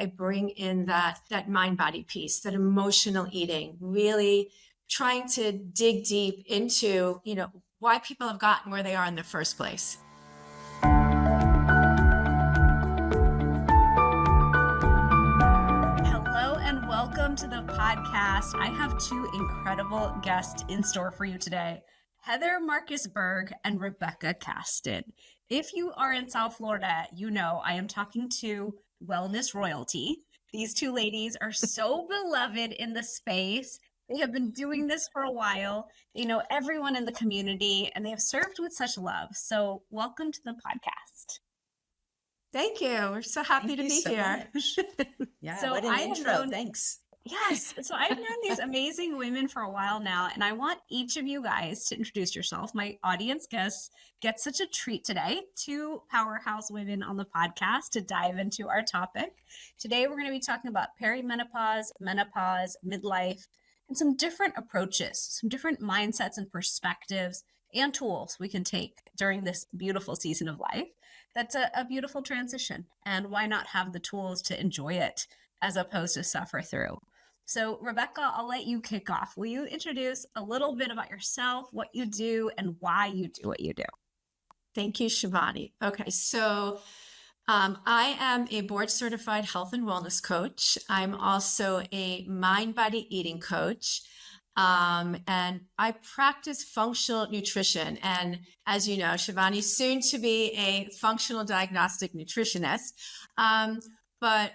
I bring in that mind-body piece, that emotional eating, really trying to dig deep into, why people have gotten where they are in the first place. Welcome to the podcast. I have two incredible guests in store for you today, Heather Marcus Berg and Rebecca Casten. If you are in South Florida, you know I am talking to wellness royalty. These two ladies are so beloved in the space. They have been doing this for a while. They know everyone in the community, and they have served with such love. So welcome to the podcast. Thank you. We're so happy to be here. Yeah, so what an intro. Thanks. Yes. So I've known these amazing women for a while now, and I want each of you guys to introduce yourself. My audience guests get such a treat today. Two powerhouse women on the podcast to dive into our topic. Today, we're going to be talking about perimenopause, menopause, midlife, and some different approaches, some different mindsets and perspectives and tools we can take during this beautiful season of life. That's a beautiful transition. And why not have the tools to enjoy it as opposed to suffer through? So Rebecca, I'll let you kick off. Will you introduce a little bit about yourself, what you do, and why you do what you do? Thank you, Shivani. Okay, so I am a board-certified health and wellness coach. I'm also a mind-body eating coach. And I practice functional nutrition. And as you know, Shivani, soon to be a functional diagnostic nutritionist. But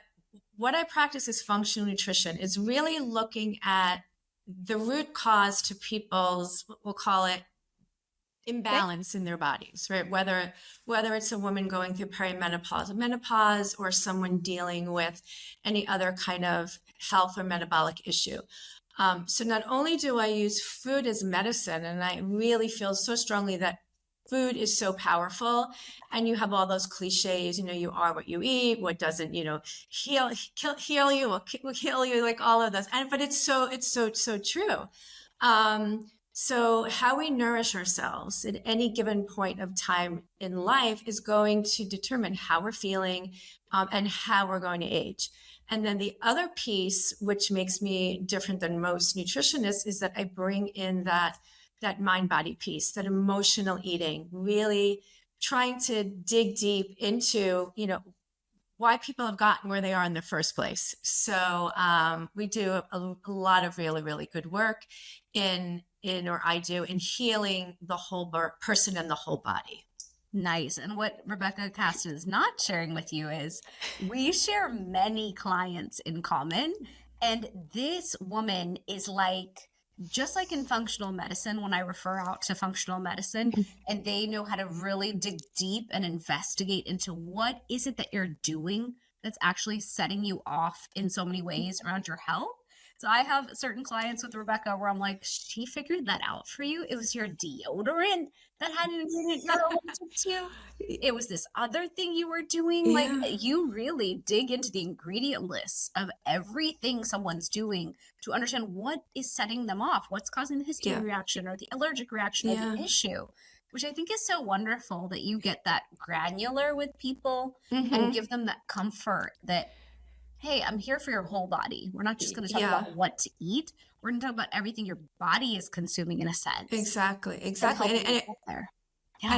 what I practice is functional nutrition. Is really looking at the root cause to people's, we'll call it, imbalance in their bodies, right? Whether it's a woman going through perimenopause or menopause, or someone dealing with any other kind of health or metabolic issue. So not only do I use food as medicine, and I really feel so strongly that food is so powerful, and you have all those cliches, you are what you eat, what doesn't, heal you, will kill you, like all of those. But it's so true. So how we nourish ourselves at any given point of time in life is going to determine how we're feeling, and how we're going to age. And then the other piece, which makes me different than most nutritionists, is that I bring in that mind-body piece, that emotional eating, really trying to dig deep into, why people have gotten where they are in the first place. So we do a lot of really, really good work in healing the whole person and the whole body. Nice. And what Rebecca Casten is not sharing with you is we share many clients in common. And this woman is just like in functional medicine, when I refer out to functional medicine, and they know how to really dig deep and investigate into what is it that you're doing that's actually setting you off in so many ways around your health. So I have certain clients with Rebecca where I'm like, she figured that out for you. It was your deodorant that had an ingredient you're allergic to. It was this other thing you were doing. Yeah. Like, you really dig into the ingredient list of everything someone's doing to understand what is setting them off, what's causing the histamine reaction or the allergic reaction or the issue, which I think is so wonderful that you get that granular with people and give them that comfort that, hey, I'm here for your whole body. We're not just going to talk about what to eat. We're going to talk about everything your body is consuming in a sense. Exactly. And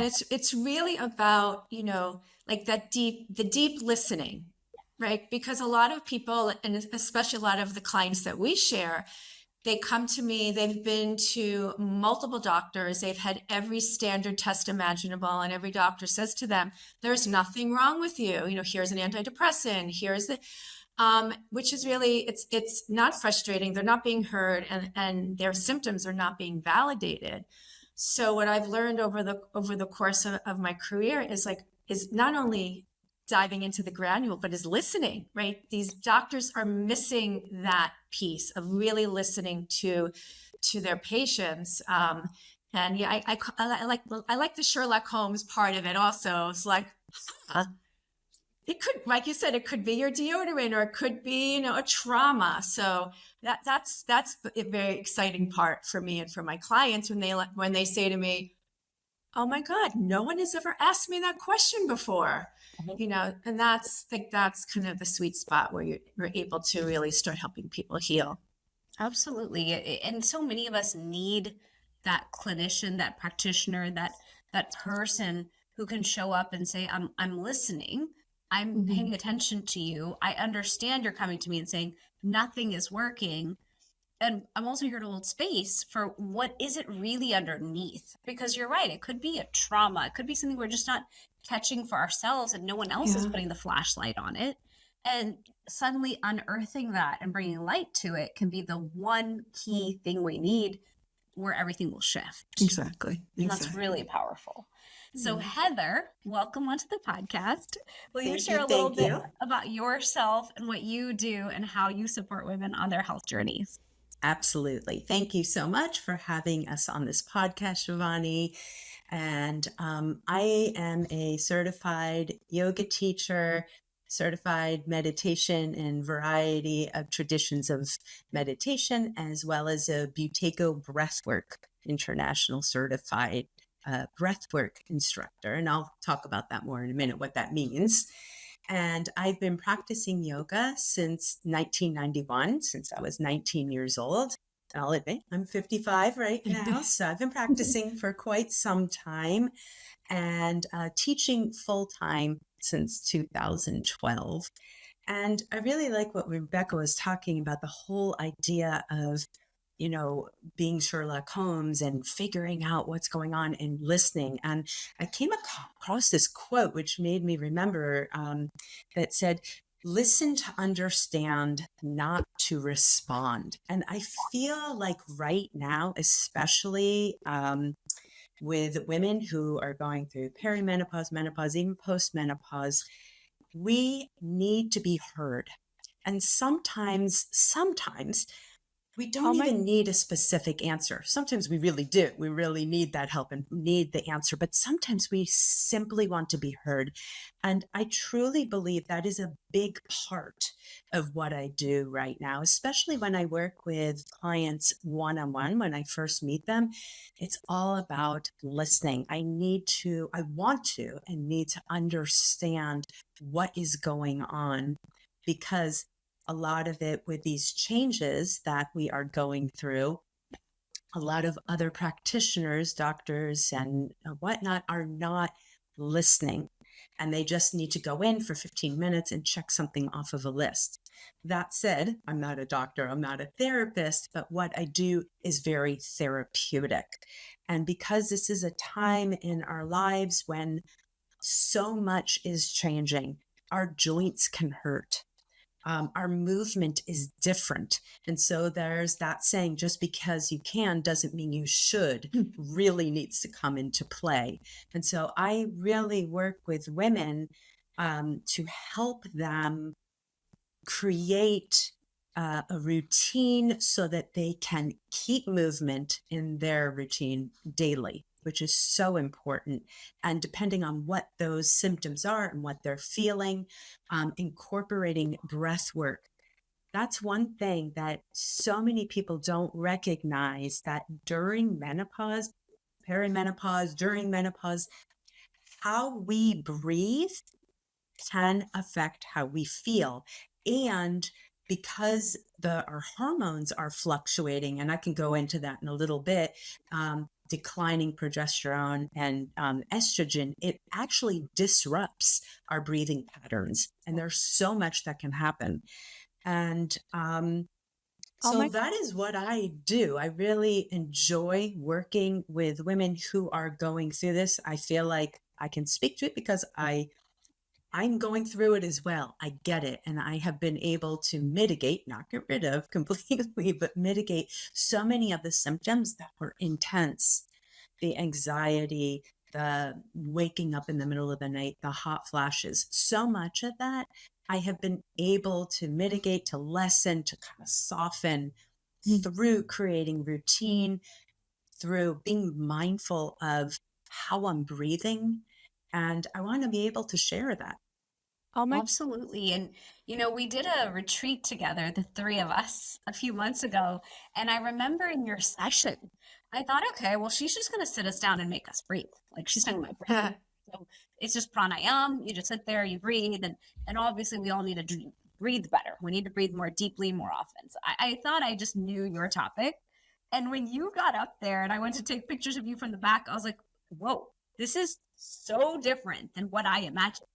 it's really about, like the deep listening, right? Because a lot of people, and especially a lot of the clients that we share, they come to me, they've been to multiple doctors, they've had every standard test imaginable, and every doctor says to them, there's nothing wrong with you. Here's an antidepressant, here's the... which is really, it's not frustrating. They're not being heard, and their symptoms are not being validated. So what I've learned over the course of my career is not only diving into the granule, but is listening, right? These doctors are missing that piece of really listening to their patients. And yeah, I like the Sherlock Holmes part of it also. It's like, it could, like you said, it could be your deodorant, or it could be, a trauma. So that's a very exciting part for me and for my clients when they say to me, oh my God, no one has ever asked me that question before. And that's kind of the sweet spot where you're able to really start helping people heal. Absolutely. And so many of us need that clinician, that practitioner, that person who can show up and say, I'm listening. I'm paying attention to you. I understand you're coming to me and saying nothing is working. And I'm also here to hold space for what is it really underneath? Because you're right, it could be a trauma. It could be something we're just not catching for ourselves and no one else is Yeah. putting the flashlight on it. And suddenly unearthing that and bringing light to it can be the one key thing we need where everything will shift. Exactly. And that's really powerful. So Heather, welcome onto the podcast. Will you Thank share you, a little thank bit you. about yourself and what you do and how you support women on their health journeys? Absolutely. Thank you so much for having us on this podcast, Shivani. And I am a certified yoga teacher, certified meditation in variety of traditions of meditation, as well as a Buteyko Breathwork international certified breathwork instructor. And I'll talk about that more in a minute, what that means. And I've been practicing yoga since 1991, since I was 19 years old. And I'll admit, I'm 55 right now. So I've been practicing for quite some time and teaching full time since 2012. And I really like what Rebecca was talking about, the whole idea of, being Sherlock Holmes and figuring out what's going on and listening. And I came across this quote, which made me remember that said, listen to understand, not to respond. And I feel like right now, especially with women who are going through perimenopause, menopause, even postmenopause, we need to be heard. And sometimes we don't even need a specific answer. Sometimes we really do. We really need that help and need the answer. But sometimes we simply want to be heard. And I truly believe that is a big part of what I do right now, especially when I work with clients one-on-one. When I first meet them, it's all about listening. I want to and need to understand what is going on, because a lot of it with these changes that we are going through, a lot of other practitioners, doctors, and whatnot are not listening. And they just need to go in for 15 minutes and check something off of a list. That said, I'm not a doctor, I'm not a therapist, but what I do is very therapeutic. And because this is a time in our lives when so much is changing, our joints can hurt. Our movement is different. And so there's that saying, just because you can doesn't mean you should, really needs to come into play. And so I really work with women to help them create a routine so that they can keep movement in their routine daily, which is so important. And depending on what those symptoms are and what they're feeling, incorporating breath work. That's one thing that so many people don't recognize, that during menopause, perimenopause, during menopause, how we breathe can affect how we feel. And because our hormones are fluctuating, and I can go into that in a little bit, declining progesterone and estrogen, it actually disrupts our breathing patterns. And there's so much that can happen. And that is what I do. I really enjoy working with women who are going through this. I feel like I can speak to it because I'm going through it as well. I get it. And I have been able to mitigate, not get rid of completely, but mitigate so many of the symptoms that were intense. The anxiety, the waking up in the middle of the night, the hot flashes, so much of that I have been able to mitigate, to lessen, to kind of soften through creating routine, through being mindful of how I'm breathing. And I want to be able to share that. Absolutely. And, we did a retreat together, the three of us, a few months ago. And I remember in your session, I thought, okay, well, she's just going to sit us down and make us breathe. Like she's talking about breathing. So it's just pranayam. You just sit there, you breathe. And obviously we all need to breathe better. We need to breathe more deeply, more often. So I thought I just knew your topic. And when you got up there and I went to take pictures of you from the back, I was like, whoa, this is so different than what I imagined.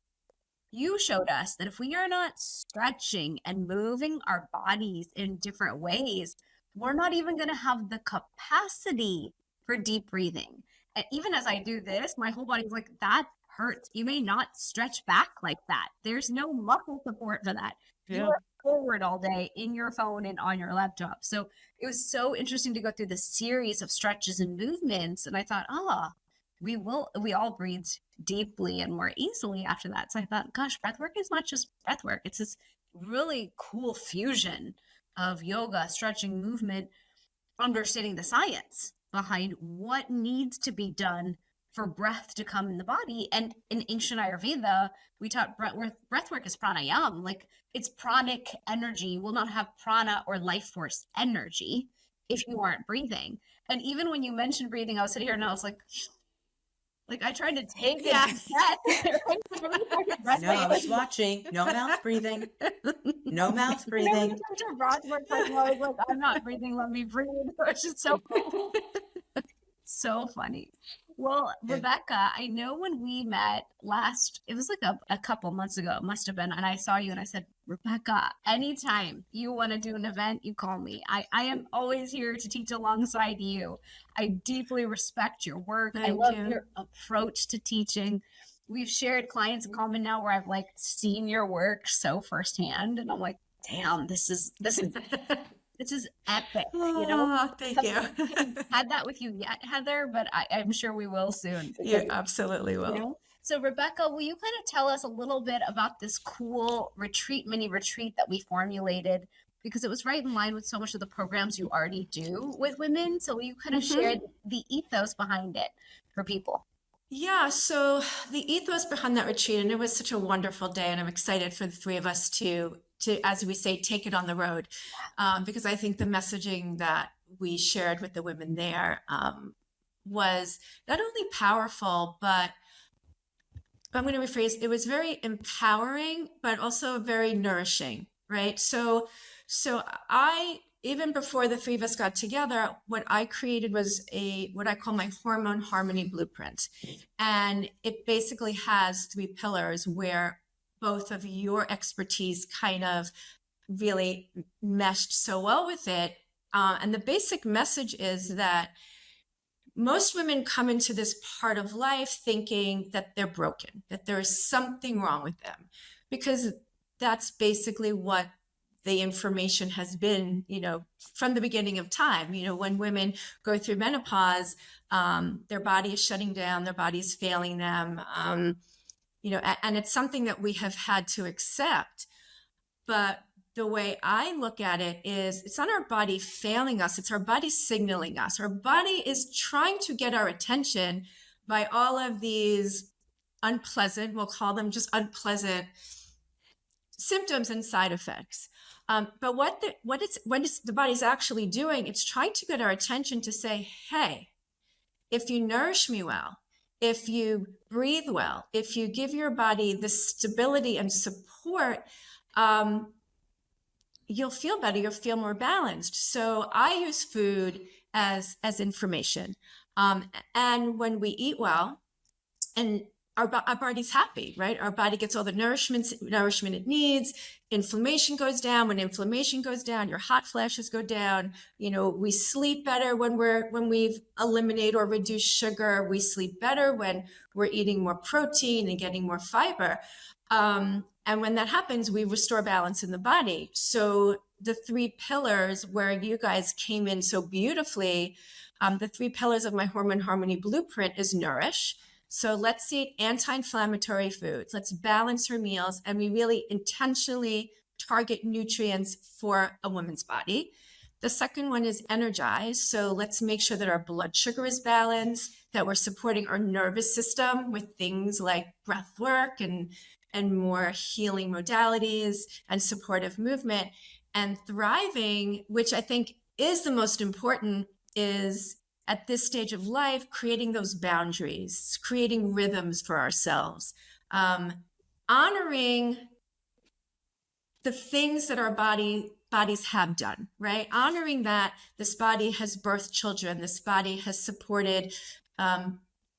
You showed us that if we are not stretching and moving our bodies in different ways, we're not even going to have the capacity for deep breathing. And even as I do this, my whole body's like, that hurts. You may not stretch back like that. There's no muscle support for that. You are forward all day in your phone and on your laptop. So it was so interesting to go through this series of stretches and movements. And I thought, we all breathe deeply and more easily after that. So I thought, gosh, breathwork is not just breathwork. It's this really cool fusion of yoga, stretching, movement, understanding the science behind what needs to be done for breath to come in the body. And in ancient Ayurveda, we taught breathwork is pranayam. Like it's pranic energy. You will not have prana or life force energy if you aren't breathing. And even when you mentioned breathing, I was sitting here and I was like I tried to take it. No, I was watching. No mouth breathing. No mouth breathing. I was like, I'm not breathing. Let me breathe. It's just so funny. So funny. Well, Rebecca, I know when we met it was like a couple months ago, it must have been, and I saw you and I said, Rebecca, anytime you want to do an event, you call me. I am always here to teach alongside you. I deeply respect your work. I love your approach to teaching. We've shared clients in common now where I've like seen your work so firsthand, and I'm like, damn, this is epic. Thank you. Had that with you yet, Heather, but I'm sure we will soon. You absolutely will. You know? So Rebecca, will you kind of tell us a little bit about this cool mini retreat that we formulated? Because it was right in line with so much of the programs you already do with women. So will you kind of share the ethos behind it for people? Yeah, so the ethos behind that retreat, and it was such a wonderful day, and I'm excited for the three of us to, as we say, take it on the road, because I think the messaging that we shared with the women there was not only powerful, but I'm going to rephrase, it was very empowering, but also very nourishing, right? So I, even before the three of us got together, what I created was what I call my hormone harmony blueprint. And it basically has 3 pillars where both of your expertise kind of really meshed so well with it. And the basic message is that most women come into this part of life thinking that they're broken, that there is something wrong with them, because that's basically what the information has been, from the beginning of time. When women go through menopause, their body is shutting down, their body is failing them, and it's something that we have had to accept. But the way I look at it is it's not our body failing us, it's our body signaling us. Our body is trying to get our attention by all of these unpleasant, we'll call them just unpleasant symptoms and side effects. But what the body's actually doing, it's trying to get our attention to say, hey, if you nourish me well, if you breathe well, if you give your body the stability and support, you'll feel better, you'll feel more balanced. So I use food as information. And when we eat well, and our body's happy, right? Our body gets all the nourishment it needs. Inflammation goes down. When inflammation goes down, your hot flashes go down. We sleep better when we've eliminated or reduced sugar. We sleep better when we're eating more protein and getting more fiber. And when that happens, we restore balance in the body. So the 3 pillars where you guys came in so beautifully, the 3 pillars of my hormone harmony blueprint is nourish. So let's eat anti-inflammatory foods. Let's balance our meals. And we really intentionally target nutrients for a woman's body. The second one is energize. So let's make sure that our blood sugar is balanced, that we're supporting our nervous system with things like breath work and more healing modalities and supportive movement. And thriving, which I think is the most important, is at this stage of life, creating those boundaries, creating rhythms for ourselves, honoring the things that our bodies have done, right? Honoring that this body has birthed children, this body has supported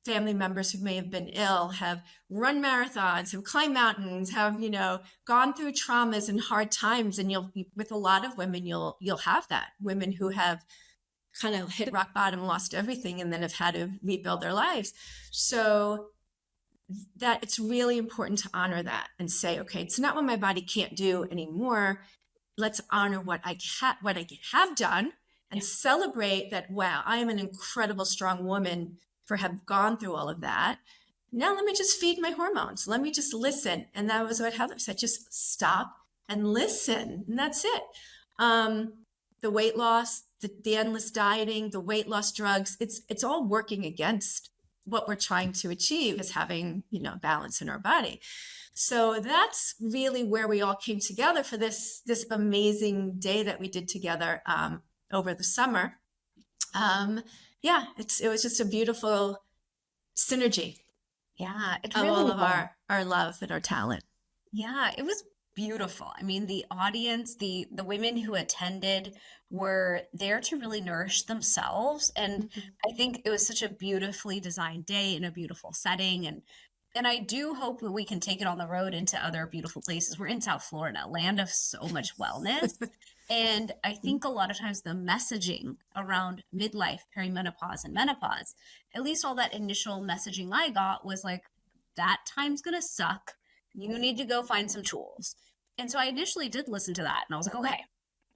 family members who may have been ill, have run marathons, have climbed mountains, have, you know, gone through traumas and hard times. And with a lot of women, you'll have that. Women who have kind of hit rock bottom, lost everything, and then have had to rebuild their lives. So that it's really important to honor that and say, okay, it's not what my body can't do anymore. Let's honor what I have done and celebrate that. Wow, I am an incredible, strong woman for have gone through all of that. Now let me just feed my hormones. Let me just listen. And that was what Heather said, just stop and listen. And that's it. The weight loss, the endless dieting, the weight loss drugs, it's all working against what we're trying to achieve, is having, you know, balance in our body. So that's really where we all came together for this amazing day that we did together over the summer. Yeah, it was just a beautiful synergy. Yeah, it Of really all of was. our love and our talent. Yeah, it was beautiful. I mean, the audience, the women who attended were there to really nourish themselves. And I think it was such a beautifully designed day in a beautiful setting. And I do hope that we can take it on the road into other beautiful places. We're in South Florida, land of so much wellness. And I think a lot of times the messaging around midlife, perimenopause, and menopause, at least all that initial messaging I got was like, that time's going to suck. You need to go find some tools. And so I initially did listen to that. And I was like, okay,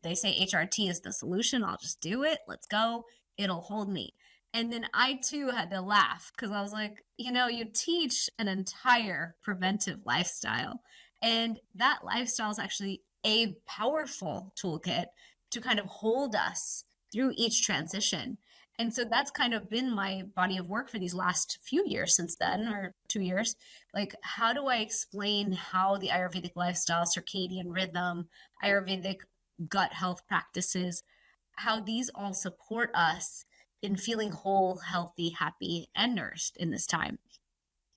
they say HRT is the solution. I'll just do it. Let's go. It'll hold me. And then I too had to laugh because I was like, you know, you teach an entire preventive lifestyle. And that lifestyle is actually a powerful toolkit to kind of hold us through each transition. And so that's kind of been my body of work for these last few years since then, or 2 years. Like, how do I explain how the Ayurvedic lifestyle, circadian rhythm, Ayurvedic gut health practices, how these all support us in feeling whole, healthy, happy, and nourished in this time?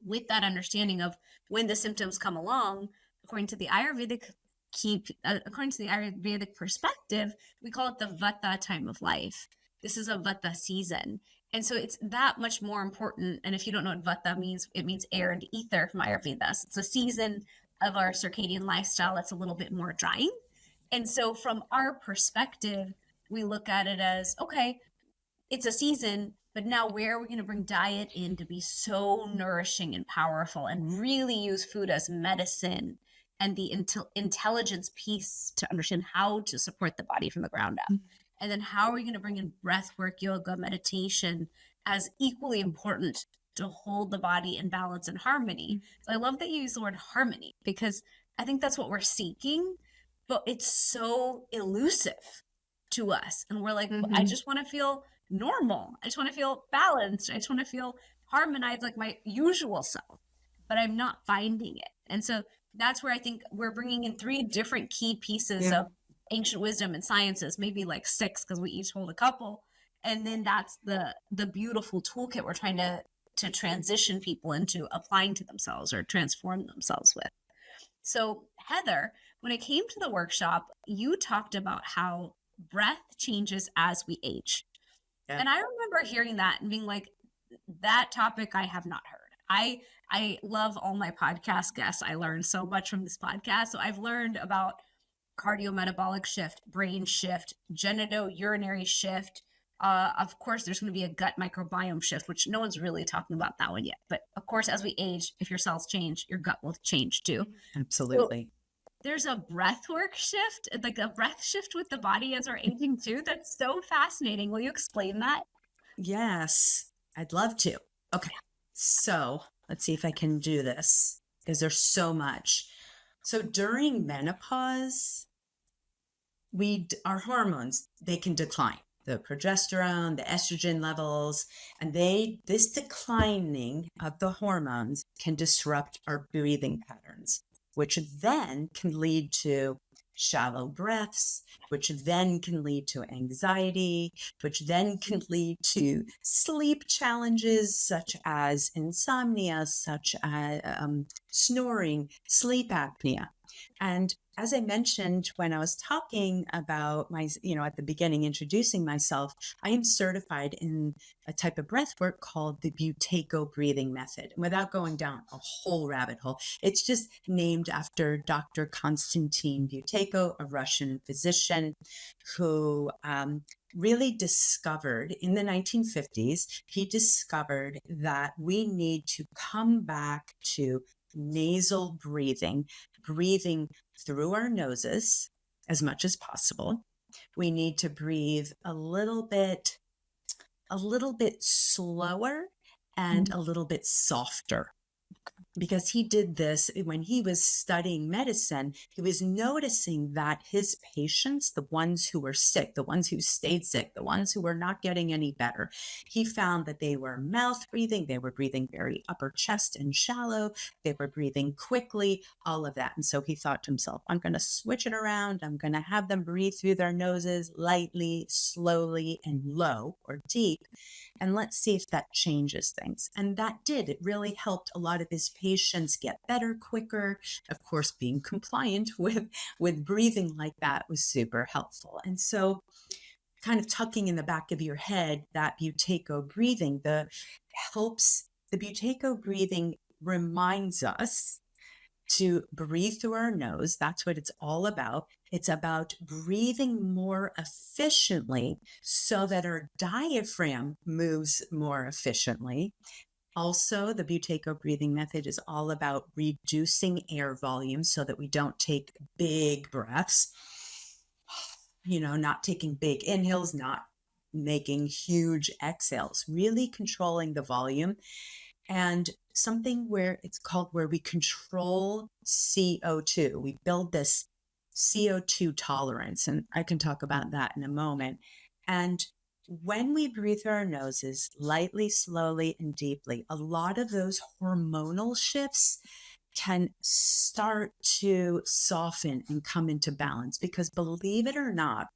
With that understanding of when the symptoms come along, according to the Ayurvedic perspective, we call it the Vata time of life. This is a Vata season. And so it's that much more important. And if you don't know what Vata means, it means air and ether from Ayurveda. So it's a season of our circadian lifestyle that's a little bit more drying. And so from our perspective, we look at it as, okay, it's a season, but now where are we going to bring diet in to be so nourishing and powerful and really use food as medicine and the intelligence piece to understand how to support the body from the ground up? And then how are we going to bring in breath work, yoga, meditation as equally important to hold the body in balance and harmony? So I love that you use the word harmony, because I think that's what we're seeking, but it's so elusive to us. And we're like, I just want to feel normal. I just want to feel balanced. I just want to feel harmonized like my usual self, but I'm not finding it. And so that's where I think we're bringing in 3 different key pieces of ancient wisdom and sciences, maybe like 6, because we each hold a couple. And then that's the beautiful toolkit we're trying to transition people into applying to themselves or transform themselves with. So Heather, when it came to the workshop, you talked about how breath changes as we age. And I remember hearing that and being like, that topic I have not heard. I love all my podcast guests. I learned so much from this podcast. So I've learned about cardiometabolic shift, brain shift, genitourinary shift. Of course, there's going to be a gut microbiome shift, which no one's really talking about that one yet. But of course, as we age, if your cells change, your gut will change too. Absolutely. So there's a breathwork shift, like a breath shift with the body as we're aging too. That's so fascinating. Will you explain that? Yes, I'd love to. Okay, so let's see if I can do this because there's so much. So during menopause, our hormones, they can decline. The progesterone, the estrogen levels, and this declining of the hormones can disrupt our breathing patterns, which then can lead to shallow breaths, which then can lead to anxiety, which then can lead to sleep challenges such as insomnia, such as snoring, sleep apnea. And as I mentioned when I was talking about my, at the beginning, introducing myself, I am certified in a type of breath work called the Buteyko breathing method. And without going down a whole rabbit hole, it's just named after Dr. Konstantin Buteyko, a Russian physician who really discovered in the 1950s, he discovered that we need to come back to nasal breathing, breathing through our noses as much as possible. We need to breathe a little bit slower and a little bit softer. Because he did this when he was studying medicine, he was noticing that his patients, the ones who were sick, the ones who stayed sick, the ones who were not getting any better, he found that they were mouth breathing, they were breathing very upper chest and shallow, they were breathing quickly, all of that. And so he thought to himself, I'm going to switch it around. I'm going to have them breathe through their noses lightly, slowly, and low or deep. And let's see if that changes things. And that did. It really helped a lot of his patients get better quicker. Of course, being compliant with breathing like that was super helpful. And so kind of tucking in the back of your head, that Buteyko breathing, the Buteyko breathing reminds us to breathe through our nose. That's what it's all about. It's about breathing more efficiently so that our diaphragm moves more efficiently. Also, the Buteyko breathing method is all about reducing air volume so that we don't take big breaths, not taking big inhales, not making huge exhales, really controlling the volume. And something where we control CO2. We build this CO2 tolerance, and I can talk about that in a moment. And when we breathe through our noses, lightly, slowly, and deeply, a lot of those hormonal shifts can start to soften and come into balance. Because believe it or not,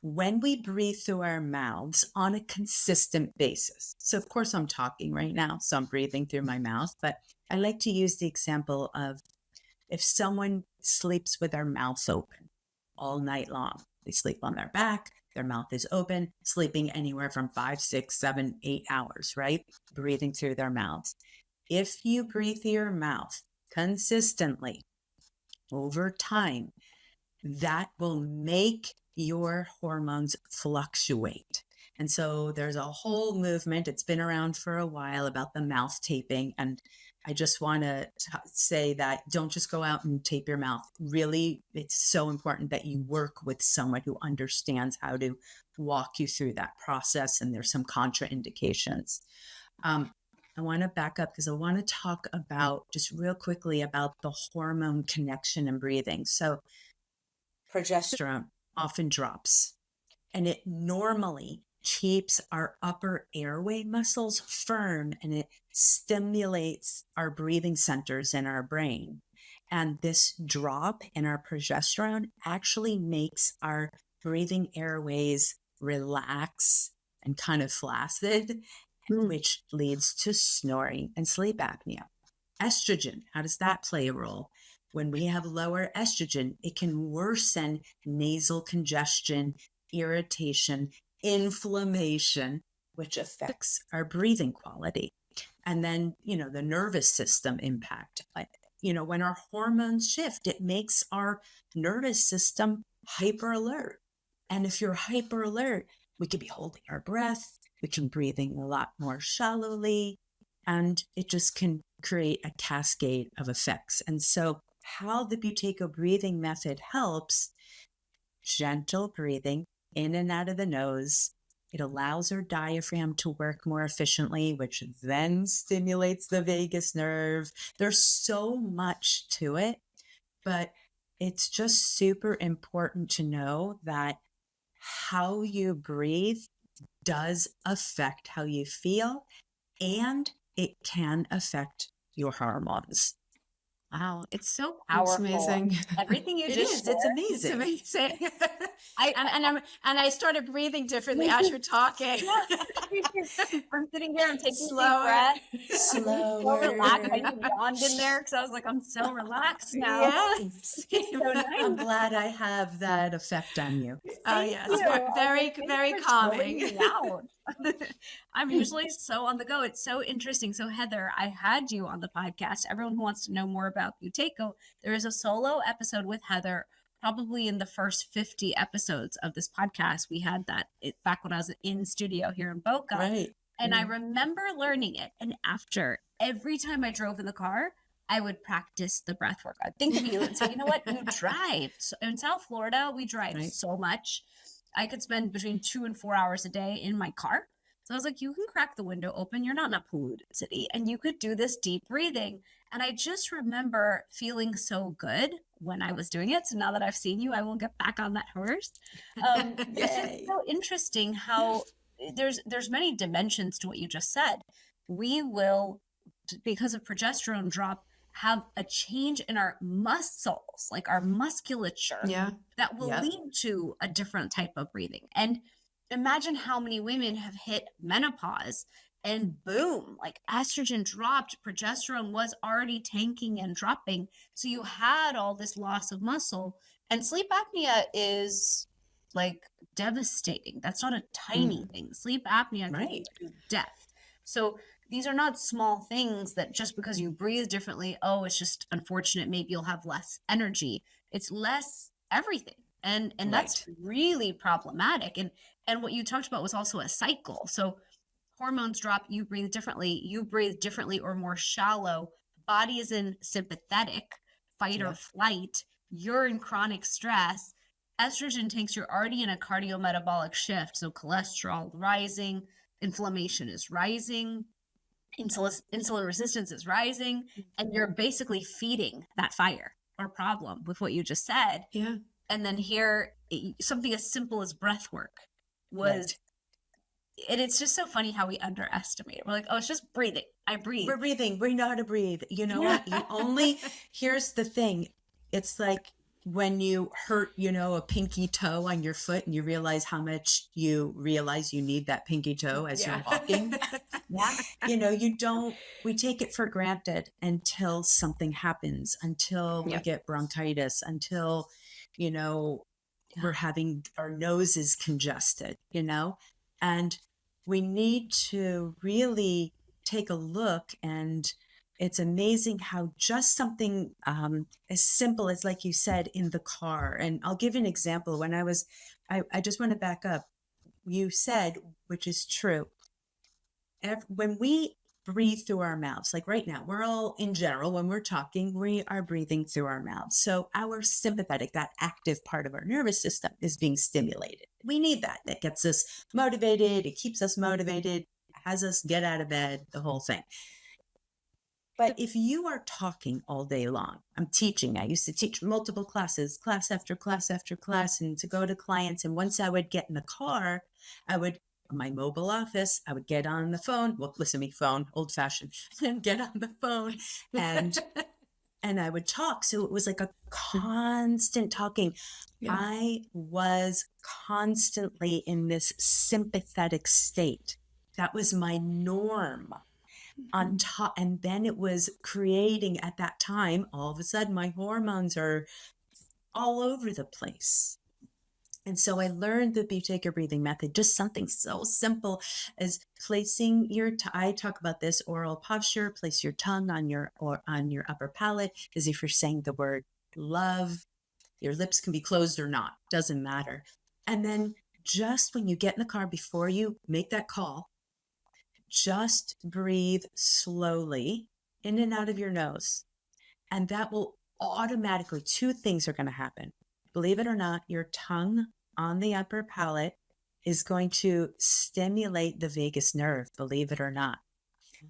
when we breathe through our mouths on a consistent basis. So of course I'm talking right now, so I'm breathing through my mouth, but I like to use the example of if someone sleeps with their mouth open all night long, they sleep on their back, their mouth is open, sleeping anywhere from 5, 6, 7, 8 hours, right? Breathing through their mouths. If you breathe through your mouth consistently over time, that will make your hormones fluctuate. And so there's a whole movement, it's been around for a while, about the mouth taping. And I just want to say that don't just go out and tape your mouth. Really, it's so important that you work with someone who understands how to walk you through that process. And there's some contraindications. I want to back up because I want to talk about just real quickly about the hormone connection and breathing. So progesterone often drops, and it normally keeps our upper airway muscles firm, and it stimulates our breathing centers in our brain. And this drop in our progesterone actually makes our breathing airways relax and kind of flaccid, which leads to snoring and sleep apnea. Estrogen, how does that play a role? When we have lower estrogen, it can worsen nasal congestion, irritation, inflammation, which affects our breathing quality. And then, the nervous system impact. When our hormones shift, it makes our nervous system hyper alert. And if you're hyper alert, we could be holding our breath, we can be breathing a lot more shallowly, and it just can create a cascade of effects. And so how the Buteyko breathing method helps: gentle breathing in and out of the nose. It allows our diaphragm to work more efficiently, which then stimulates the vagus nerve. There's so much to it, but it's just super important to know that how you breathe does affect how you feel, and it can affect your hormones. Wow, it's so It's powerful. amazing. Everything you It just is. It's shared. It's amazing. amazing. I And I started breathing differently as you're talking. I'm sitting here, I'm taking deep Slower. breaths. I'm so relaxed. I Slower. even yawned in there because I was like, I'm so relaxed now. Yes. It's so nice. I'm glad I have that effect on you. Oh, Thank yes. you. I was Very, like, thanks very for calming. chilling me out. I'm usually so on the go. It's so interesting. So, Heather, I had you on the podcast. Everyone who wants to know more about Buteyko, there is a solo episode with Heather. Probably in the first 50 episodes of this podcast, we had that back when I was in studio here in Boca. Right. And I remember learning it. And after every time I drove in the car, I would practice the breath work. I'd think of you and say, you know what? You drive. So in South Florida, we drive Right. so much. I could spend between 2 and 4 hours a day in my car. So I was like, you can crack the window open. You're not in a polluted city. And you could do this deep breathing. And I just remember feeling so good when I was doing it. So now that I've seen you, I will get back on that horse. It's Yay. just so interesting how there's many dimensions to what you just said. We will, because of progesterone drop, have a change in our muscles, like our musculature, Yeah. that will Yep. lead to a different type of breathing. And imagine how many women have hit menopause and boom, like estrogen dropped, progesterone was already tanking and dropping. So you had all this loss of muscle. And sleep apnea is like devastating. That's not a tiny thing. Sleep apnea can Right. lead to death. So these are not small things that just because you breathe differently, oh, it's just unfortunate. Maybe you'll have less energy. It's less everything. And that's really problematic. And what you talked about was also a cycle. So hormones drop, you breathe differently or more shallow. Body is in sympathetic, fight or Yep. flight. You're in chronic stress. Estrogen tanks, you're already in a cardiometabolic shift. So cholesterol rising, inflammation is rising, insulin resistance is rising, and you're basically feeding that fire or problem with what you just said. Yeah. And then here, something as simple as breath work was, and it's just so funny how we underestimate it. We're like, oh, it's just breathing. I breathe. We're breathing. We know how to breathe. You know what? You only, here's the thing. It's like when you hurt, a pinky toe on your foot and you realize how much you realize you need that pinky toe as you're walking. We take it for granted until something happens, until we get bronchitis, until, we're having our noses congested, and we need to really take a look. And it's amazing how just something as simple as, like you said, in the car. And I'll give you an example. When I just want to back up. You said, which is true, when we breathe through our mouths, like right now, we're all, in general, when we're talking, we are breathing through our mouths. So our sympathetic, that active part of our nervous system, is being stimulated. We need that. That gets us motivated. It keeps us motivated, has us get out of bed, the whole thing. But if you are talking all day long, I'm teaching. I used to teach multiple classes, class after class after class, and to go to clients. And once I would get in the car, my mobile office, I would get on the phone. Well, listen to me, phone, old fashioned, and get on the phone and I would talk. So it was like a constant talking. Yeah. I was constantly in this sympathetic state. That was my norm on top. And then it was creating, at that time, all of a sudden, my hormones are all over the place. And so I learned the Buteyko breathing method, just something so simple as placing I talk about this oral posture, place your tongue on your upper palate, as if you're saying the word love. Your lips can be closed or not, doesn't matter. And then just when you get in the car, before you make that call, just breathe slowly in and out of your nose. And that will automatically, two things are going to happen. Believe it or not, your tongue on the upper palate is going to stimulate the vagus nerve, believe it or not.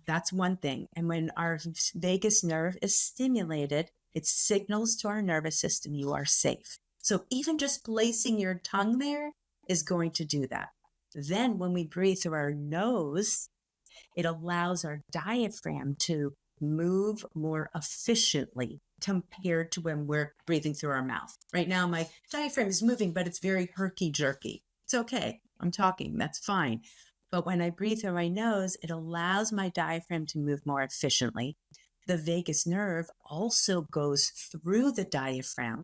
That's one thing. And when our vagus nerve is stimulated, it signals to our nervous system you are safe. So even just placing your tongue there is going to do that. Then when we breathe through our nose, it allows our diaphragm to move more efficiently. compared to when we're breathing through our mouth. Right now, my diaphragm is moving, but it's very herky-jerky. It's okay. I'm talking. That's fine. But when I breathe through my nose, it allows my diaphragm to move more efficiently. The vagus nerve also goes through the diaphragm.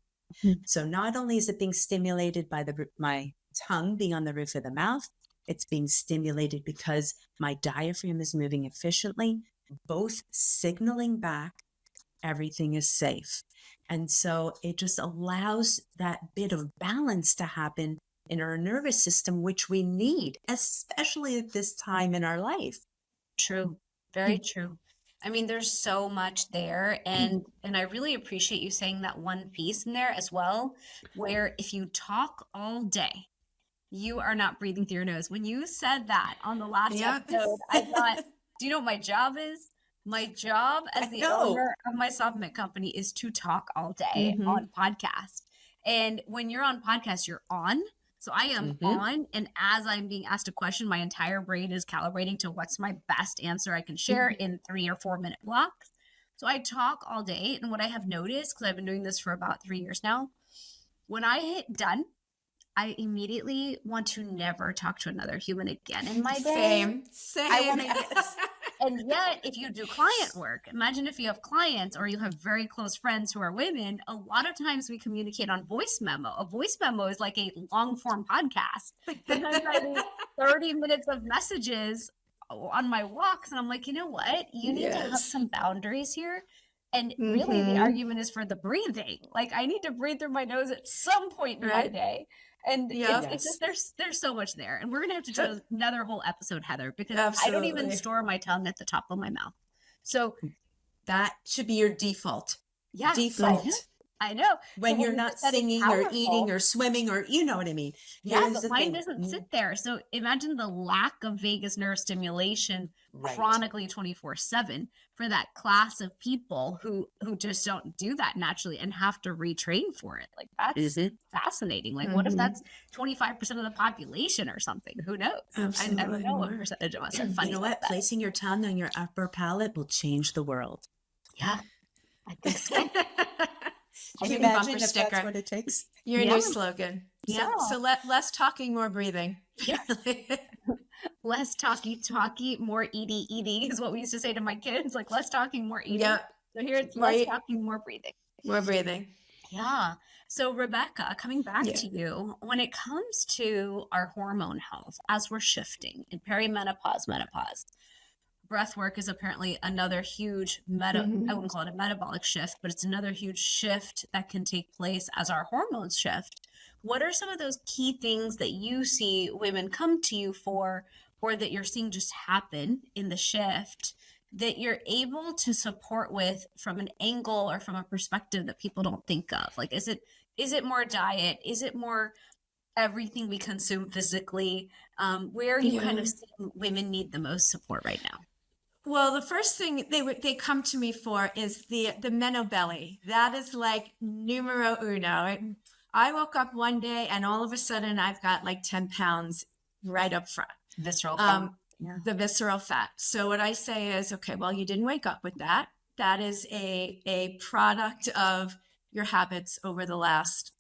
So not only is it being stimulated by my tongue being on the roof of the mouth, it's being stimulated because my diaphragm is moving efficiently, both signaling back everything is safe. And so it just allows that bit of balance to happen in our nervous system, which we need, especially at this time in our life. True. Very true. I mean, there's so much there, and I really appreciate you saying that one piece in there as well, where if you talk all day, you are not breathing through your nose. When you said that on the last episode, I thought, do you know what my job is? My job as the owner of my supplement company is to talk all day on podcast. And when you're on podcast, you're on. So I am on, and as I'm being asked a question, my entire brain is calibrating to what's my best answer I can share in 3 or 4 minute blocks. So I talk all day, and what I have noticed, because I've been doing this for about 3 years now, when I hit done, I immediately want to never talk to another human again in my day. Same. I want to And yet, if you do client work, imagine if you have clients or you have very close friends who are women, a lot of times we communicate on voice memo. A voice memo is like a long form podcast. Sometimes I do 30 minutes of messages on my walks, and I'm like, you know what? You need to have some boundaries here. And really, the argument is for the breathing. Like, I need to breathe through my nose at some point in my day. And it's just, there's so much there. And we're going to have to do another whole episode, Heather, because I don't even store my tongue at the top of my mouth. So that should be your default. Yeah. Default. I know. When you're not singing or eating or swimming or, you know what I mean? Yeah, but mine doesn't sit there. So imagine the lack of vagus nerve stimulation chronically 24/7 for that class of people who just don't do that naturally and have to retrain for it. Like, that's fascinating. Like, what if that's 25% of the population or something? Who knows? I don't know what percentage of us are funny. You know what? Placing your tongue on your upper palate will change the world. Yeah, I think so. Can you imagine if that's what it takes? Your new slogan. Yeah. So less talking, more breathing. Yeah. Less talky, more eaty is what we used to say to my kids. Like, less talking, more eating. Yeah. So here it's less talking, more breathing. More breathing. Yeah. So Rebecca, coming back to you, when it comes to our hormone health, as we're shifting in perimenopause, menopause, breathwork is apparently another huge I wouldn't call it a metabolic shift, but it's another huge shift that can take place as our hormones shift. What are some of those key things that you see women come to you for, or that you're seeing just happen in the shift, that you're able to support with from an angle or from a perspective that people don't think of? Like, is it more diet? Is it more everything we consume physically? Where are you kind of seeing women need the most support right now? Well, the first thing they come to me for is the meno belly. That is like numero uno. I woke up one day and all of a sudden I've got like 10 pounds right up front. Visceral fat. The visceral fat. So what I say is, okay, well, you didn't wake up with that. That is a product of your habits over the last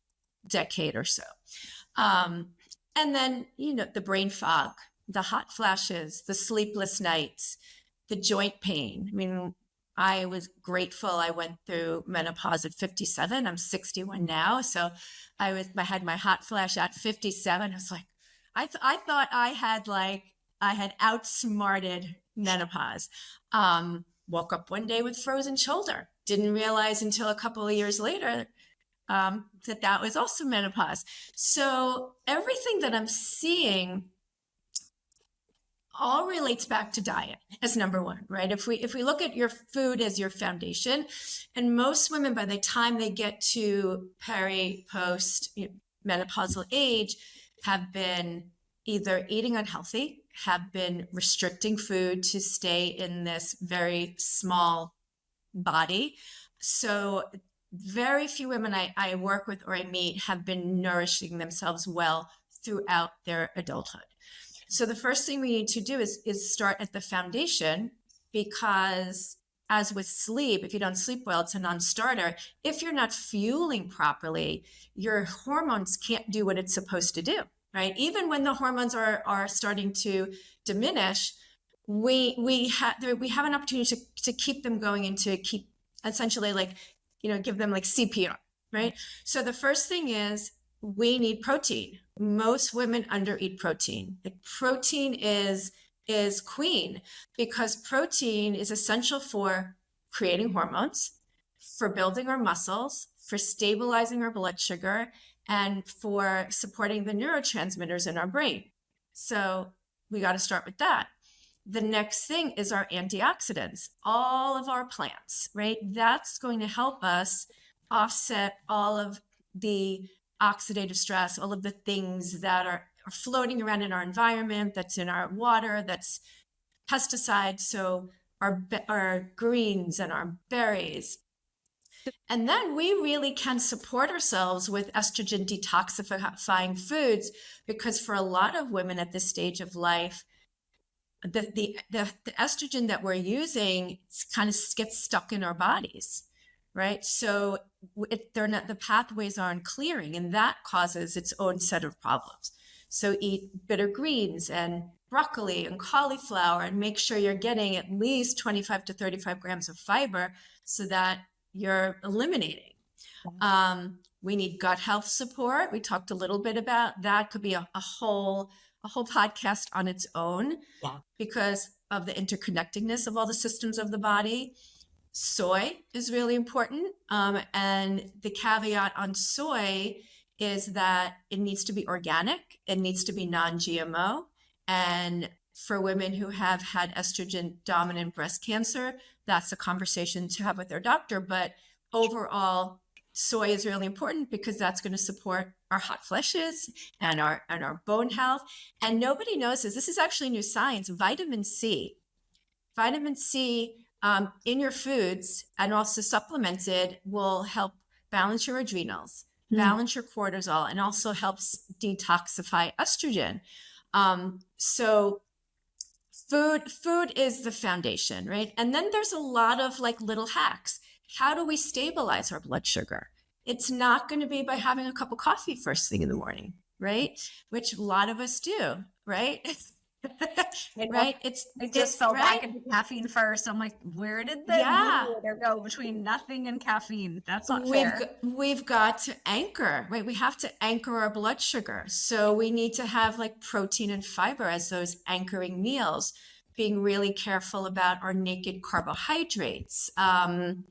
decade or so. And then, the brain fog, the hot flashes, the sleepless nights, the joint pain. I mean, I was grateful I went through menopause at 57. I'm 61 now. So I had my hot flash at 57. I was like, I thought I had outsmarted menopause. Woke up one day with frozen shoulder. Didn't realize until a couple of years later that was also menopause. So everything that I'm seeing all relates back to diet as number one, right? If we look at your food as your foundation, and most women, by the time they get to post menopausal age, have been either eating unhealthy, have been restricting food to stay in this very small body. So very few women I work with or I meet have been nourishing themselves well throughout their adulthood. So the first thing we need to do is start at the foundation, because as with sleep, if you don't sleep well, it's a non-starter. If you're not fueling properly, your hormones can't do what it's supposed to do, right? Even when the hormones are starting to diminish, we have an opportunity to keep them going and to keep essentially like, give them like CPR, right? So the first thing is we need protein. Most women undereat protein. Like protein is queen, because protein is essential for creating hormones, for building our muscles, for stabilizing our blood sugar, and for supporting the neurotransmitters in our brain. So we got to start with that. The next thing is our antioxidants, all of our plants, right? That's going to help us offset all of the oxidative stress, all of the things that are floating around in our environment, that's in our water, that's pesticides. So our greens and our berries. And then we really can support ourselves with estrogen detoxifying foods, because for a lot of women at this stage of life, the estrogen that we're using kind of gets stuck in our bodies, right? So the pathways aren't clearing, and that causes its own set of problems. So eat bitter greens and broccoli and cauliflower, and make sure you're getting at least 25 to 35 grams of fiber so that you're eliminating. We need gut health support. We talked a little bit about that. Could be a whole podcast on its own, because of the interconnectedness of all the systems of the body. Soy is really important. And the caveat on soy is that it needs to be organic. It needs to be non-GMO. And for women who have had estrogen dominant breast cancer, that's a conversation to have with their doctor. But overall, soy is really important, because that's going to support our hot flashes and our bone health. And nobody knows this is actually new science. Vitamin C in your foods and also supplemented will help balance your adrenals, balance your cortisol, and also helps detoxify estrogen. So food is the foundation, right? And then there's a lot of like little hacks. How do we stabilize our blood sugar? It's not going to be by having a cup of coffee first thing in the morning, right? Which a lot of us do, right? Right? I just fell back into caffeine first. I'm like, where did the milliliter go between nothing and caffeine? That's not fair. We've got to anchor, right? We have to anchor our blood sugar. So we need to have like protein and fiber as those anchoring meals, being really careful about our naked carbohydrates. And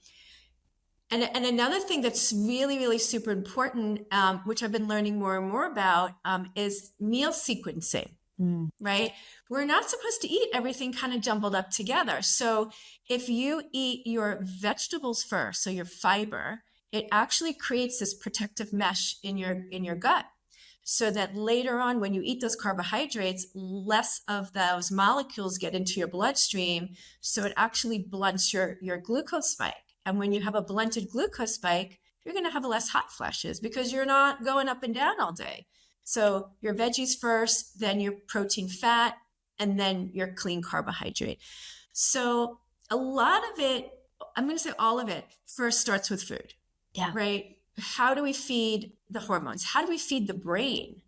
another thing that's really, really super important, which I've been learning more and more about, is meal sequencing. Right? We're not supposed to eat everything kind of jumbled up together. So if you eat your vegetables first, so your fiber, it actually creates this protective mesh in your gut, so that later on, when you eat those carbohydrates, less of those molecules get into your bloodstream. So it actually blunts your glucose spike. And when you have a blunted glucose spike, you're going to have less hot flashes, because you're not going up and down all day. So your veggies first, then your protein, fat, and then your clean carbohydrate. So a lot of it, I'm going to say all of it, first starts with food. Right? How do we feed the hormones? How do we feed the brain?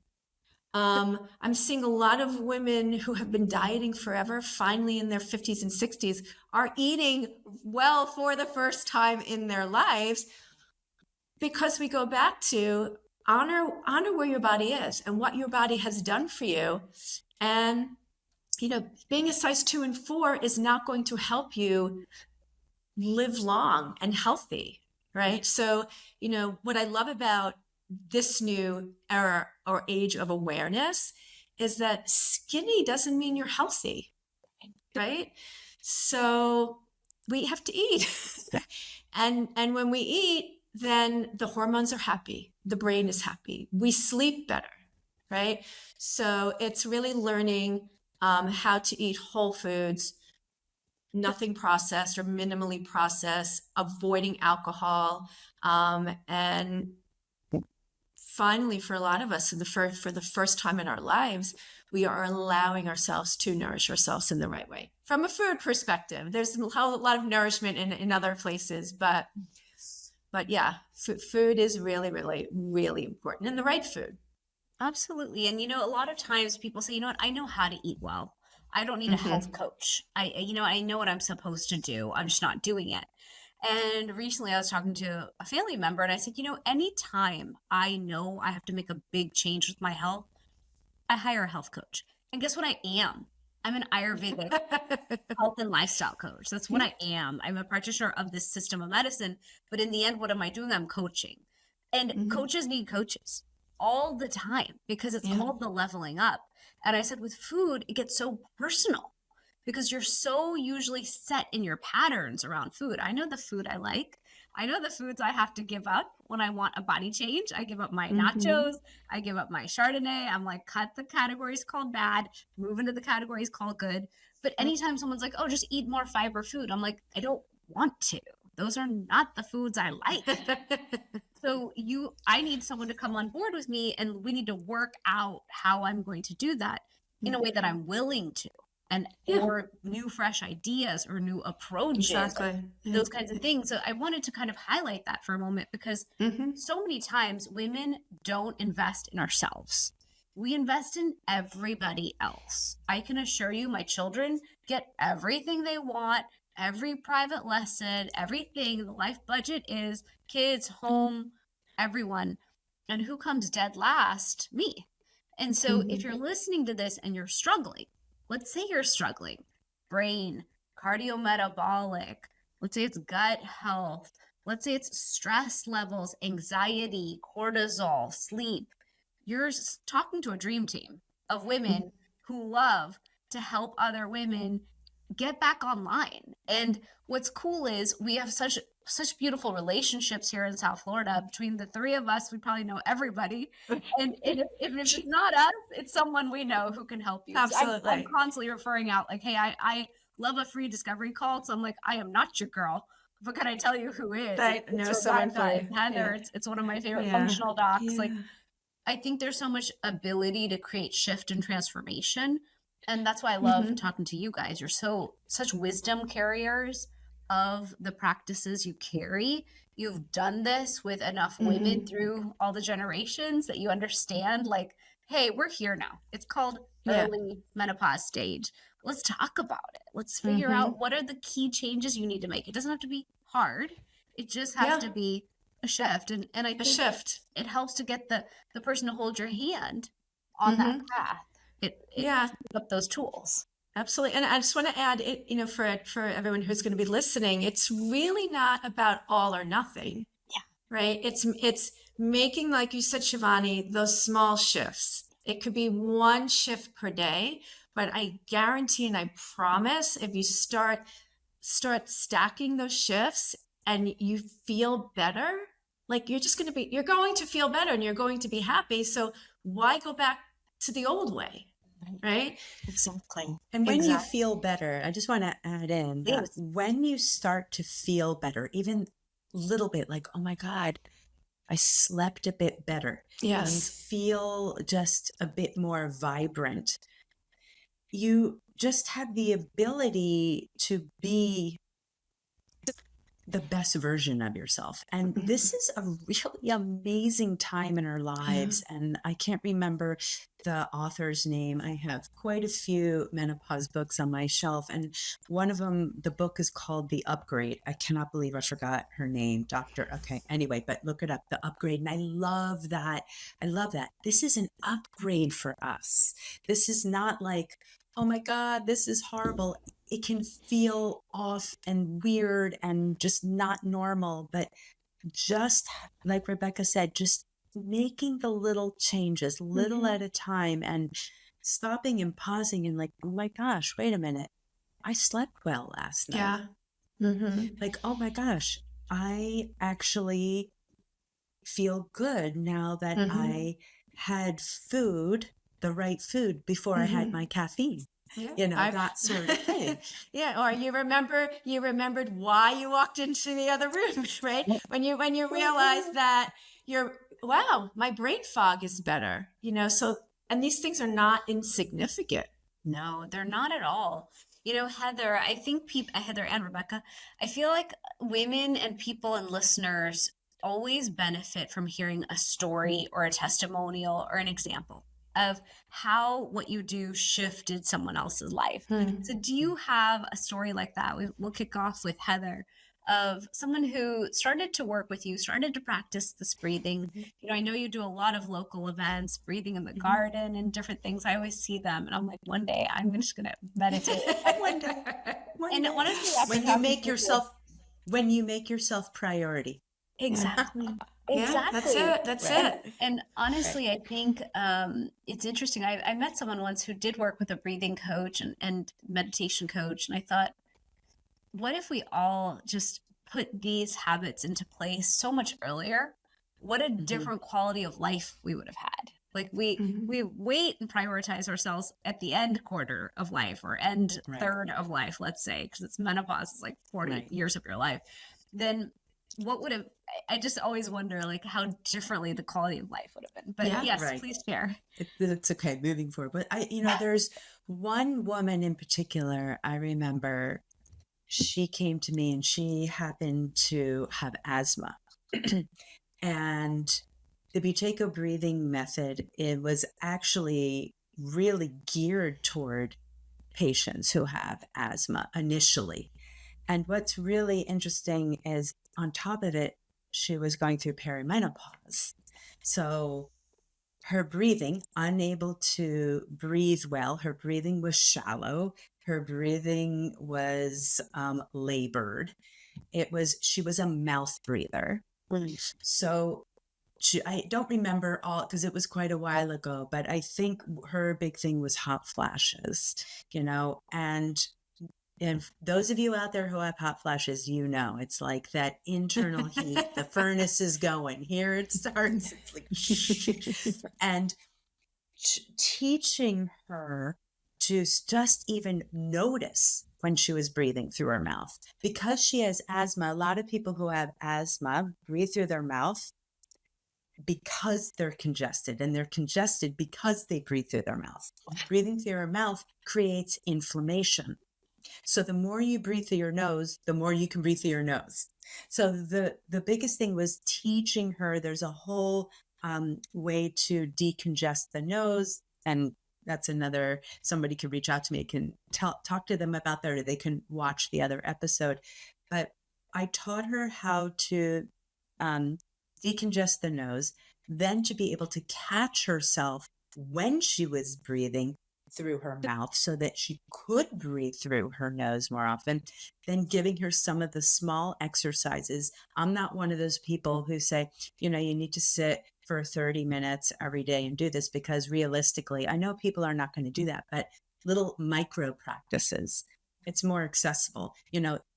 I'm seeing a lot of women who have been dieting forever, finally in their 50s and 60s, are eating well for the first time in their lives, because we go back to honor where your body is and what your body has done for you. And, being a size 2 and 4 is not going to help you live long and healthy, right? So, what I love about this new era or age of awareness is that skinny doesn't mean you're healthy, right? So we have to eat. and when we eat, then the hormones are happy. The brain is happy. We sleep better, right? So it's really learning how to eat whole foods, nothing processed or minimally processed, avoiding alcohol, and finally, for a lot of us, for the first time in our lives, we are allowing ourselves to nourish ourselves in the right way. From a food perspective, there's a lot of nourishment in other places, but yeah, food is really, really, really important, and the right food. Absolutely. And a lot of times people say, what, I know how to eat well. I don't need a health coach. I know what I'm supposed to do. I'm just not doing it. And recently I was talking to a family member and I said, anytime I know I have to make a big change with my health, I hire a health coach. And guess what I am? I'm an Ayurvedic health and lifestyle coach. That's what I am. I'm a practitioner of this system of medicine. But in the end, what am I doing? I'm coaching. And coaches need coaches all the time because it's called the leveling up. And I said, with food, it gets so personal because you're so usually set in your patterns around food. I know the food I like. I know the foods I have to give up when I want a body change. I give up my nachos. I give up my Chardonnay. I'm like, cut the categories called bad, move into the categories called good. But anytime someone's like, oh, just eat more fiber food, I'm like, I don't want to. Those are not the foods I like. So I need someone to come on board with me, and we need to work out how I'm going to do that in a way that I'm willing to, and or new fresh ideas or new approaches, those kinds of things. So I wanted to kind of highlight that for a moment because so many times women don't invest in ourselves. We invest in everybody else. I can assure you my children get everything they want, every private lesson, everything. The life budget is kids, home, everyone. And who comes dead last? Me. And so if you're listening to this and you're struggling, let's say you're struggling, brain, cardiometabolic, let's say it's gut health, let's say it's stress levels, anxiety, cortisol, sleep. You're talking to a dream team of women who love to help other women get back online. And what's cool is we have such beautiful relationships here in South Florida. Between the three of us, we probably know everybody. And if it's not us, it's someone we know who can help you. Absolutely. So I'm constantly referring out like, hey, I love a free discovery call. So I'm like, I am not your girl, but can I tell you who is? It's Heather. It's one of my favorite functional docs. Like, I think there's so much ability to create shift and transformation. And that's why I love talking to you guys. You're such wisdom carriers of the practices you carry. You've done this with enough women through all the generations that you understand, like, hey, we're here now. It's called early menopause stage. Let's talk about it. Let's figure out what are the key changes you need to make. It doesn't have to be hard. It just has to be a shift. And I think it helps to get the person to hold your hand on that path. It up those tools. Absolutely. And I just want to add it, for everyone who's going to be listening, it's really not about all or nothing. Yeah. Right. It's making, like you said, Shivani, those small shifts. It could be one shift per day, but I guarantee and I promise if you start stacking those shifts and you feel better, like you're going to feel better and you're going to be happy. So why go back to the old way? Right? Exactly. And when you feel better, I just want to add in that when you start to feel better, even a little bit like, oh my God, I slept a bit better. Yes. And feel just a bit more vibrant. You just have the ability to be the best version of yourself. And this is a really amazing time in our lives. And I can't remember the author's name. I have quite a few menopause books on my shelf. And one of them, the book is called The Upgrade. I cannot believe I forgot her name, Doctor. Okay. Anyway, but look it up, The Upgrade. And I love that. I love that. This is an upgrade for us. This is not like, oh my God, this is horrible. It can feel off and weird and just not normal, but just like Rebecca said, just making the little changes, little at a time, and stopping and pausing and like, oh my gosh, wait a minute. I slept well last night. Yeah. Like, oh my gosh, I actually feel good now that I had food, the right food before I had my caffeine. Yeah. that sort of thing. Yeah, or you remembered why you walked into the other room, right? When you realize that wow, my brain fog is better, so, and these things are not insignificant. No, they're not at all. Heather, I think Heather and Rebecca, I feel like women and people and listeners always benefit from hearing a story or a testimonial or an example of how what you do shifted someone else's life. So do you have a story like that? We'll kick off with Heather, of someone who started to work with you, started to practice this breathing. I know you do a lot of local events, breathing in the garden and different things. I always see them and I'm like, one day I'm just going to meditate. One day. And honestly, after When you make yourself priority. Exactly. Yeah, that's it. And honestly, I think it's interesting. I met someone once who did work with a breathing coach and meditation coach. And I thought, what if we all just put these habits into place so much earlier? What a different quality of life we would have had. Like we wait and prioritize ourselves at the end quarter of life or end third of life, let's say, because it's menopause, it's like 40 years of your life. Then what would have, I just always wonder like how differently the quality of life would have been. But yes, please share. It's okay, moving forward. But there's one woman in particular, I remember she came to me and she happened to have asthma. And the Buteyko breathing method, it was actually really geared toward patients who have asthma initially. And what's really interesting is on top of it, she was going through perimenopause. So her breathing, unable to breathe well, her breathing was shallow, her breathing was labored. She was a mouth breather. So I don't remember all, because it was quite a while ago, but I think her big thing was hot flashes, and those of you out there who have hot flashes, it's like that internal heat, the furnace is going, here it starts. It's like, and teaching her to just even notice when she was breathing through her mouth. Because she has asthma, a lot of people who have asthma breathe through their mouth because they're congested, and they're congested because they breathe through their mouth. Breathing through your mouth creates inflammation. So the more you breathe through your nose, the more you can breathe through your nose. So the biggest thing was teaching her there's a whole way to decongest the nose. And that's somebody could reach out to me, can talk to them about that, or they can watch the other episode. But I taught her how to decongest the nose, then to be able to catch herself when she was breathing through her mouth so that she could breathe through her nose more often, then giving her some of the small exercises. I'm not one of those people who say, you need to sit for 30 minutes every day and do this, because realistically, I know people are not going to do that, but little micro practices, it's more accessible,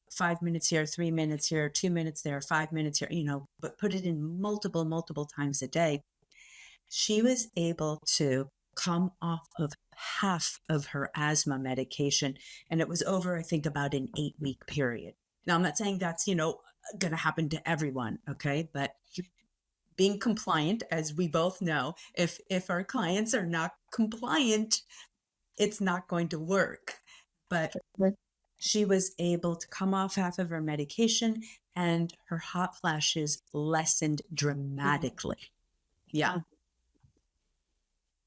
5 minutes here, 3 minutes here, 2 minutes there, 5 minutes here, but put it in multiple times a day. She was able to come off of half of her asthma medication. And it was over, I think, about an 8-week period. Now, I'm not saying that's, going to happen to everyone. Okay. But being compliant, as we both know, if our clients are not compliant, it's not going to work. But she was able to come off half of her medication, and her hot flashes lessened dramatically. Yeah.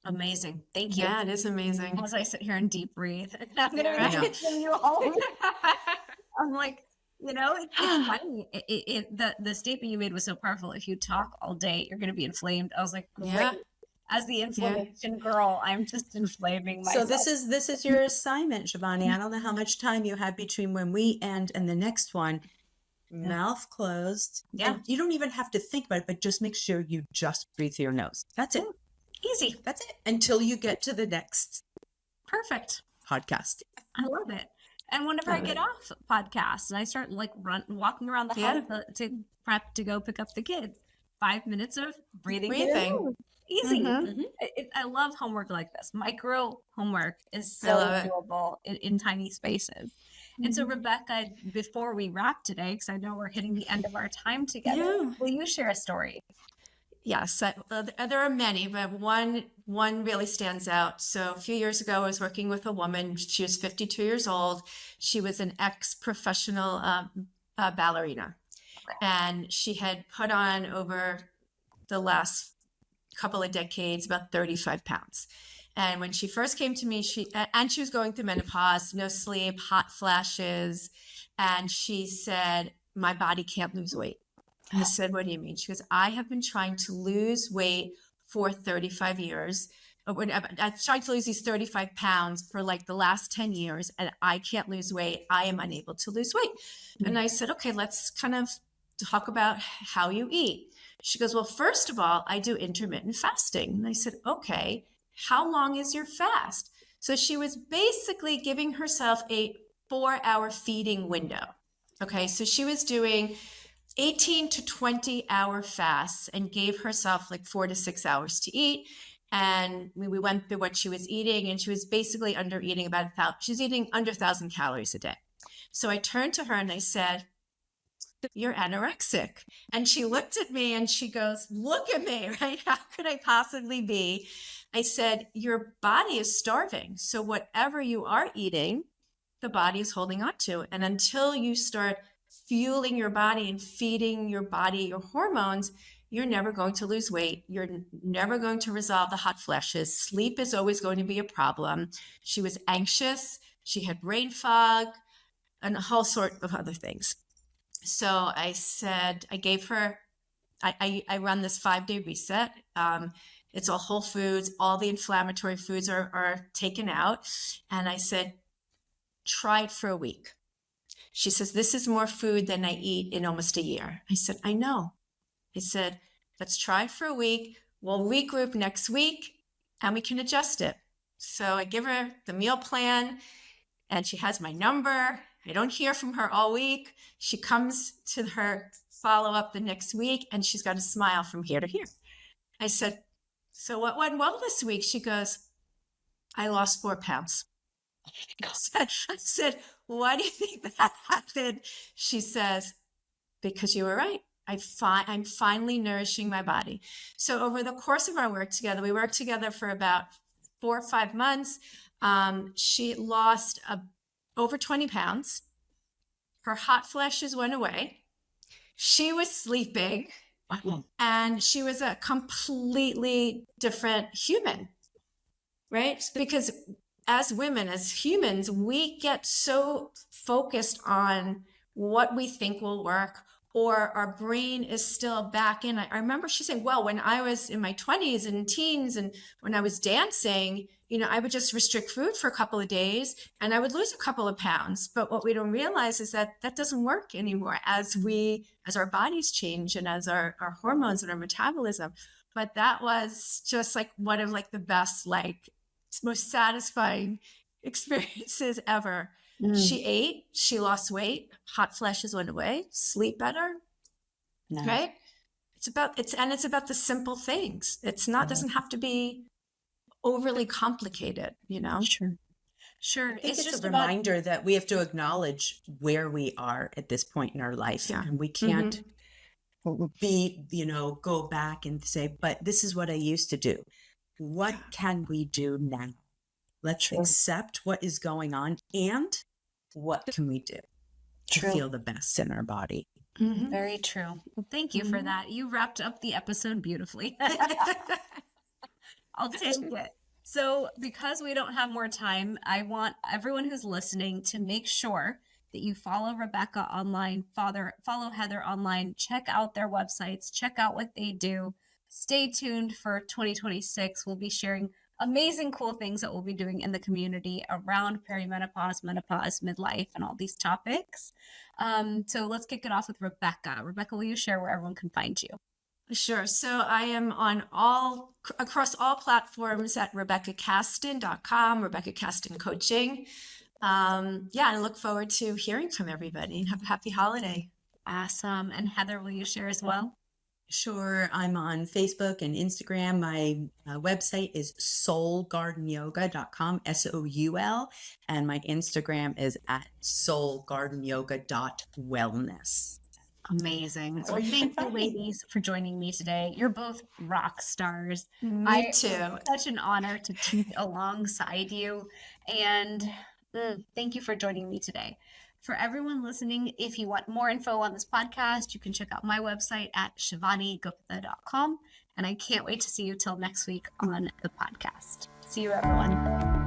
Amazing. Thank you. Yeah, it is amazing. As I sit here and deep breathe, I'm going to send you home. I'm like, it's funny. The statement you made was so powerful. If you talk all day, you're going to be inflamed. I was like, great. Yeah. As the inflammation girl, I'm just inflaming myself. So this is your assignment, Shivani. I don't know how much time you have between when we end and the next one. Mouth closed. Yeah. And you don't even have to think about it, but just make sure you just breathe through your nose. That's it. Easy. That's it. Until you get to the next perfect podcast. I love it. And whenever I get off podcasts and I start walking around the house to prep to go pick up the kids, 5 minutes of breathing. Easy. Mhm. I love homework like this. Micro homework is I so love it. doable in tiny spaces. And so, Mhm. Rebecca, before we wrap today, because I know we're hitting the end of our time together, Yeah. will you share a story? Yes, there are many, but one really stands out. So a few years ago, I was working with a woman. She was 52 years old. She was an ex-professional ballerina, and she had put on over the last couple of decades about 35 pounds. And when she first came to me, she was going through menopause, no sleep, hot flashes, and she said, "My body can't lose weight." I said, "What do you mean?" She goes, "I have been trying to lose weight for 35 years. I've tried to lose these 35 pounds for like the last 10 years, and I can't lose weight. I am unable to lose weight." And I said, "Okay, let's kind of talk about how you eat." She goes, "Well, first of all, I do intermittent fasting." And I said, "Okay, how long is your fast?" So she was basically giving herself a 4-hour feeding window. Okay, so she was doing 18 to 20-hour fasts and gave herself like 4 to 6 hours to eat. And we went through what she was eating, and she was basically under eating about 1,000. She's eating under 1,000 calories a day. So I turned to her and I said, "You're anorexic." And she looked at me and she goes, "Look at me, right? How could I possibly be?" I said, "Your body is starving. So whatever you are eating, the body is holding on to. And until you start fueling your body and feeding your body your hormones, you're never going to lose weight. You're never going to resolve the hot flashes. Sleep is always going to be a problem." She was anxious. She had brain fog and a whole sort of other things. So I said, I gave her, I run this 5-day reset. It's all whole foods. All the inflammatory foods are taken out. And I said, "Try it for a week." She says, "This is more food than I eat in almost a year." I said, "I know." I said, "Let's try it for a week. We'll regroup next week and we can adjust it." So I give her the meal plan and she has my number. I don't hear from her all week. She comes to her follow-up the next week and she's got a smile from here to here. I said, "So what went well this week?" She goes, "I lost 4 pounds." I said, "Why do you think that happened?" She says, "Because you were right. I'm finally nourishing my body." So over the course of our work together, we worked together for about 4 or 5 months. She lost over 20 pounds. Her hot flashes went away. She was sleeping, and she was a completely different human, right? Because as women, as humans, we get so focused on what we think will work, or our brain is still back in. I remember she saying, "Well, when I was in my 20s and teens and when I was dancing, I would just restrict food for a couple of days and I would lose a couple of pounds." But what we don't realize is that that doesn't work anymore as our bodies change and as our hormones and our metabolism. But that was just like one of like the best, like most satisfying experiences ever. She ate, she lost weight, hot flashes went away, sleep better, Nice. right? It's about the simple things. It's not, doesn't have to be overly complicated, Sure. I think It's it's just a about reminder that we have to acknowledge where we are at this point in our life. Yeah. And we can't go back and say, "But this is what I used to do." What can we do now? Let's accept what is going on, and what can we do to feel the best in our body? Mhm. very true. Well, thank you for that. You wrapped up the episode beautifully. I'll take it. So, because we don't have more time, I want everyone who's listening to make sure that you follow Rebecca online, follow Heather online, check out their websites, check out what they do. Stay tuned for 2026. We'll be sharing amazing, cool things that we'll be doing in the community around perimenopause, menopause, midlife, and all these topics. So let's kick it off with Rebecca. Rebecca, will you share where everyone can find you? Sure. So I am on across all platforms at RebeccaCasten.com, Rebecca Casten Coaching. I look forward to hearing from everybody. Have a happy holiday. Awesome. And Heather, will you share as well? Sure. I'm on Facebook and Instagram. My website is soulgardenyoga.com, SOUL, and my Instagram is at soulgardenyoga.wellness. Amazing. Well, thank you, ladies, for joining me today. You're both rock stars. Me too. It's such an honor to teach alongside you. And thank you for joining me today. For everyone listening, if you want more info on this podcast, you can check out my website at shivanigupta.com. And I can't wait to see you till next week on the podcast. See you, everyone.